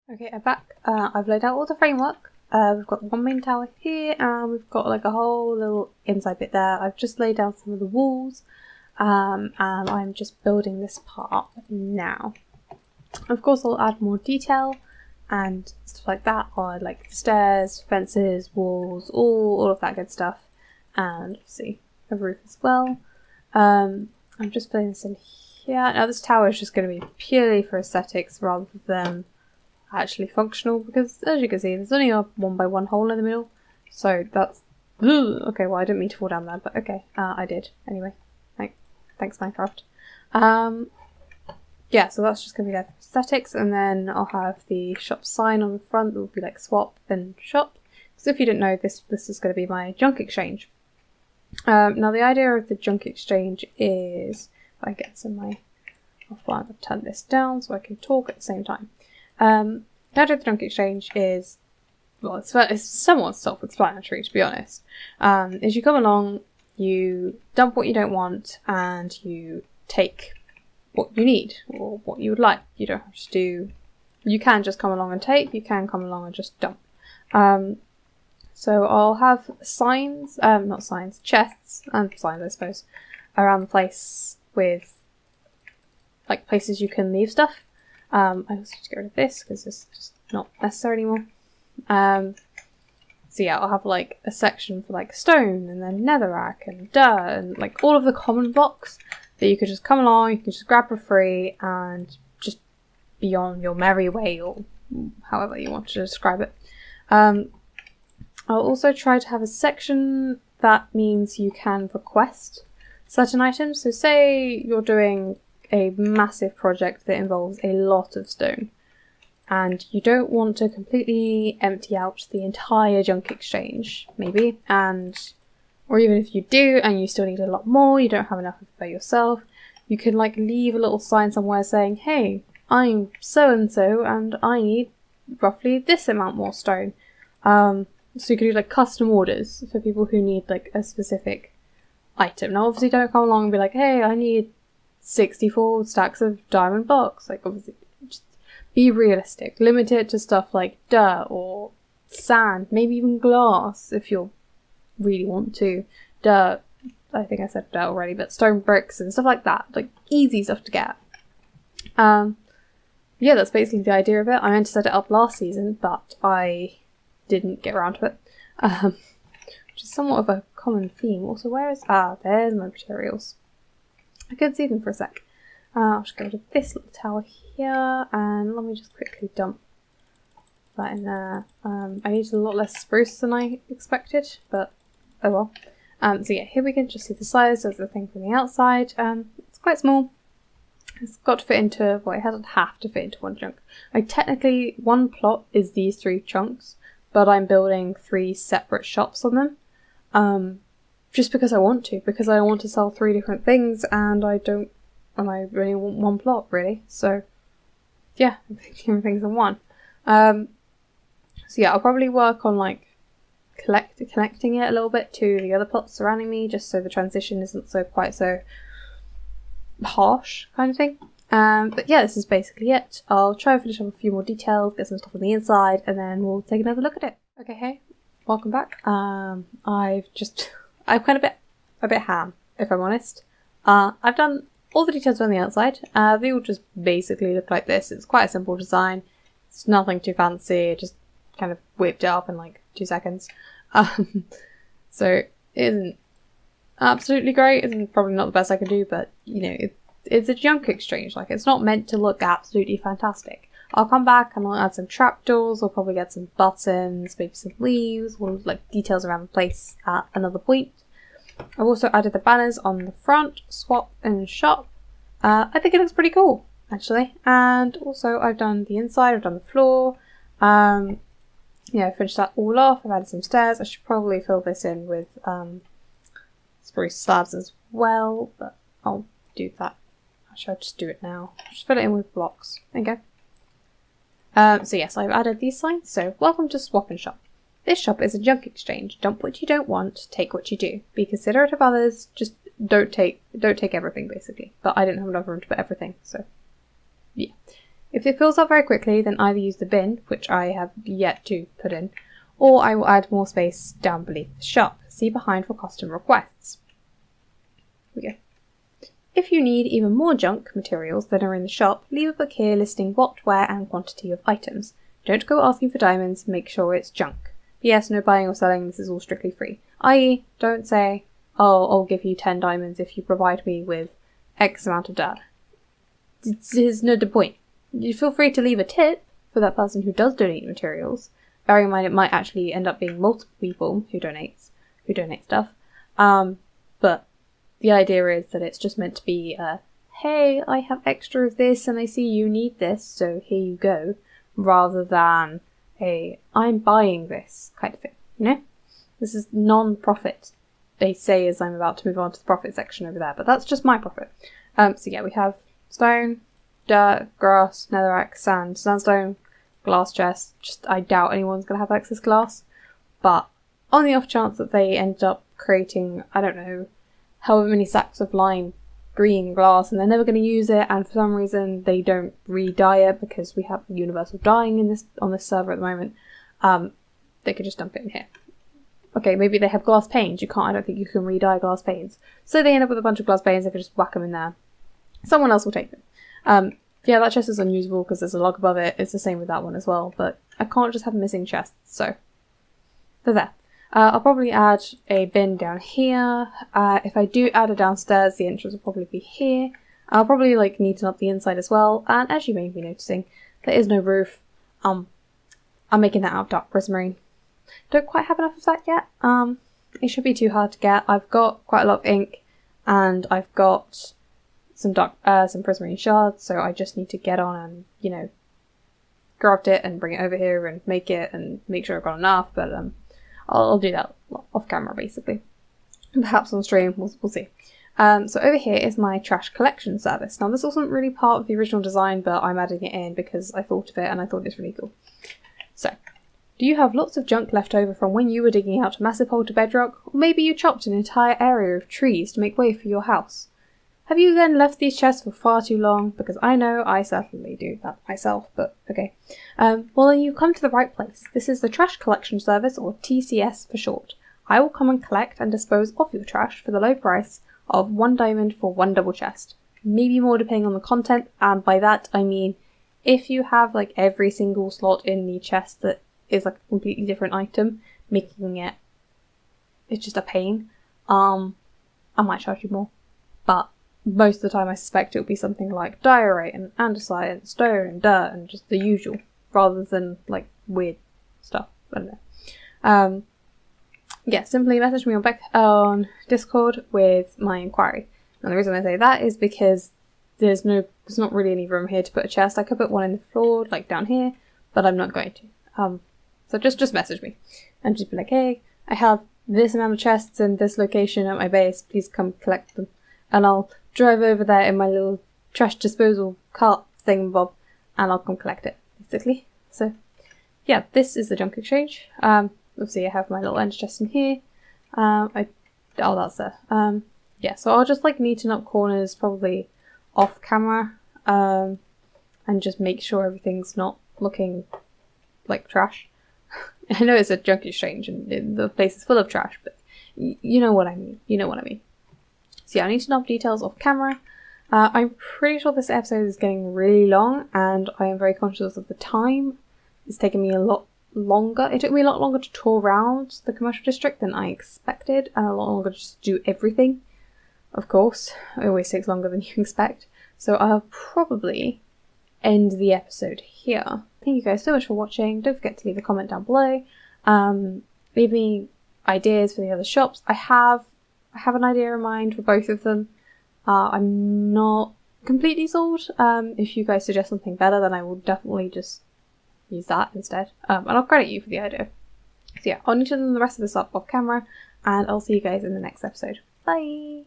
Okay, I'm back. I've laid out all the framework. We've got one main tower here, and we've got like a whole little inside bit there. I've just laid down some of the walls, and I'm just building this part now. Of course, I'll add more detail and stuff like that on like stairs, fences, walls, all of that good stuff, and see a roof as well. I'm just filling this in here. Now this tower is just going to be purely for aesthetics rather than actually functional, because as you can see there's only a 1x1 hole in the middle, so that's okay. Well, I didn't mean to fall down there, but okay, I did anyway. Thanks Minecraft. Yeah, so that's just gonna be there for aesthetics, and then I'll have the shop sign on the front that will be like swap and shop, because if you didn't know, this is going to be my junk exchange. Now the idea of the junk exchange is, if I get some of my offline, I'll turn this down so I can talk at the same time. The idea of the junk exchange is, well, it's somewhat self-explanatory, to be honest. Is you come along, you dump what you don't want, and you take what you need or what you would like. You don't have to do. You can just come along and take. You can come along and just dump. So I'll have signs, not signs, chests and signs, I suppose, around the place with like places you can leave stuff. I also have to get rid of this because it's just not necessary anymore. So yeah, I'll have like a section for like stone and then netherrack and dirt and like all of the common blocks that you could just come along, you can just grab for free and just be on your merry way, or however you want to describe it. I'll also try to have a section that means you can request certain items. So say you're doing a massive project that involves a lot of stone, and you don't want to completely empty out the entire junk exchange, maybe, or even if you do and you still need a lot more, you don't have enough of it by yourself, you can like leave a little sign somewhere saying, hey, I'm so and so and I need roughly this amount more stone. So you can do like custom orders for people who need like a specific item. Now obviously don't come along and be like, hey, I need 64 stacks of diamond blocks. Like obviously just be realistic. Limit it to stuff like dirt or sand, maybe even glass if you really want to. Dirt, I think I said dirt already, but stone bricks and stuff like that. Like easy stuff to get. Yeah, that's basically the idea of it. I meant to set it up last season, but I didn't get around to it. Which is somewhat of a common theme. Also, there's my materials. I couldn't see them for a sec. I'll just go to this little tower here, and let me just quickly dump that in there. I needed a lot less spruce than I expected, but oh well. So yeah, here we can just see the size of the thing from the outside. It's quite small. It's got to fit into, well, it doesn't have to fit into one chunk. Technically, one plot is these 3 chunks, but I'm building 3 separate shops on them. Just because I want to, because I want to sell 3 different things, and I really want one plot, really. So yeah, I'm thinking of things in one. So yeah, I'll probably work on like connecting it a little bit to the other plots surrounding me, just so the transition isn't quite so harsh kind of thing. But yeah, this is basically it. I'll try and finish up a few more details, get some stuff on the inside, and then we'll take another look at it. Okay, hey, welcome back. I've kind of a bit ham, if I'm honest. I've done all the details on the outside. They all just basically look like this. It's quite a simple design. It's nothing too fancy. It just kind of whipped it up in like 2 seconds. So it isn't absolutely great. It's probably not the best I could do, but you know, it's a junk exchange. Like, it's not meant to look absolutely fantastic. I'll come back and I'll add some trapdoors. I'll probably get some buttons, maybe some leaves, or like details around the place at another point. I've also added the banners on the front, swap and shop. I think it looks pretty cool, actually. And also I've done the inside, I've done the floor. Yeah, I finished that all off. I've added some stairs. I should probably fill this in with spruce slabs as well, but I'll do that. Actually, I'll just do it now. Just fill it in with blocks. There you go. So yes, I've added these signs. So welcome to Swap and Shop. This shop is a junk exchange. Dump what you don't want, take what you do. Be considerate of others, just don't take everything basically. But I didn't have enough room to put everything, so yeah. If it fills up very quickly, then either use the bin, which I have yet to put in, or I will add more space down beneath the shop. See behind for custom requests. Here we go. If you need even more junk materials than are in the shop, leave a book here listing what, where and quantity of items. Don't go asking for diamonds, make sure it's junk. P.S. No buying or selling, this is all strictly free. I.e. don't say, oh, I'll give you 10 diamonds if you provide me with X amount of dirt. This is not the point. You feel free to leave a tip for that person who does donate materials. Bearing in mind it might actually end up being multiple people who donate stuff. But the idea is that it's just meant to be hey, I have extra of this and I see you need this, so here you go, rather than a I'm buying this kind of thing, you know? This is non-profit, they say, as I'm about to move on to the profit section over there, but that's just my profit. So yeah, we have stone, dirt, grass, netherrack, sand, sandstone, glass chest. Just I doubt anyone's going to have excess glass, but on the off chance that they end up creating, I don't know, however many sacks of lime green glass and they're never going to use it, and for some reason they don't re-dye it because we have universal dyeing on this server at the moment, they could just dump it in here. Okay, maybe they have glass panes. I don't think you can re-dye glass panes. So they end up with a bunch of glass panes, they could just whack them in there. Someone else will take them. Yeah, that chest is unusable because there's a log above it. It's the same with that one as well, but I can't just have missing chests, so they're there. I'll probably add a bin down here. If I do add it downstairs, the entrance will probably be here. I'll probably neaten up the inside as well. And as you may be noticing, there is no roof. I'm making that out of dark prismarine. Don't quite have enough of that yet. It should be too hard to get. I've got quite a lot of ink, and I've got some prismarine shards. So I just need to get on and graft it and bring it over here and make it and make sure I've got enough. But I'll do that off camera, basically. Perhaps on stream, we'll see. So over here is my trash collection service. Now, this wasn't really part of the original design, but I'm adding it in because I thought of it and I thought it's really cool. So, do you have lots of junk left over from when you were digging out a massive hole to bedrock? Or maybe you chopped an entire area of trees to make way for your house? Have you then left these chests for far too long? Because I know I certainly do that myself, but okay. Well, then you've come to the right place. This is the Trash Collection Service, or TCS for short. I will come and collect and dispose of your trash for the low price of 1 diamond for 1 double chest. Maybe more depending on the content, and by that I mean if you have every single slot in the chest that is a completely different item, making it's just a pain, I might charge you more. But most of the time I suspect it'll be something like diorite and andesite and stone and dirt and just the usual, rather than weird stuff. I don't know. Yeah, simply message me on Discord with my inquiry. And the reason I say that is because there's not really any room here to put a chest. I could put one in the floor, down here, but I'm not going to. So just message me and just be like, hey, I have this amount of chests in this location at my base, please come collect them. And I'll drive over there in my little trash disposal cart thingamabob, and I'll come collect it, basically. So, yeah, this is the junk exchange. Obviously I have my little end chest in here. That's there. Yeah, so I'll just neaten up corners, probably off camera, and just make sure everything's not looking like trash. I know it's a junk exchange and the place is full of trash, but you know what I mean. So yeah, I need to know details off camera. I'm pretty sure this episode is getting really long, and I am very conscious of the time. It's taken me a lot longer. It took me a lot longer to tour around the commercial district than I expected, and a lot longer to just do everything. Of course, it always takes longer than you expect. So I'll probably end the episode here. Thank you guys so much for watching. Don't forget to leave a comment down below. Leave me ideas for the other shops. I have an idea in mind for both of them. I'm not completely sold. If you guys suggest something better, then I will definitely just use that instead. And I'll credit you for the idea. So yeah, I'll neaten the rest of this up off camera, and I'll see you guys in the next episode. Bye!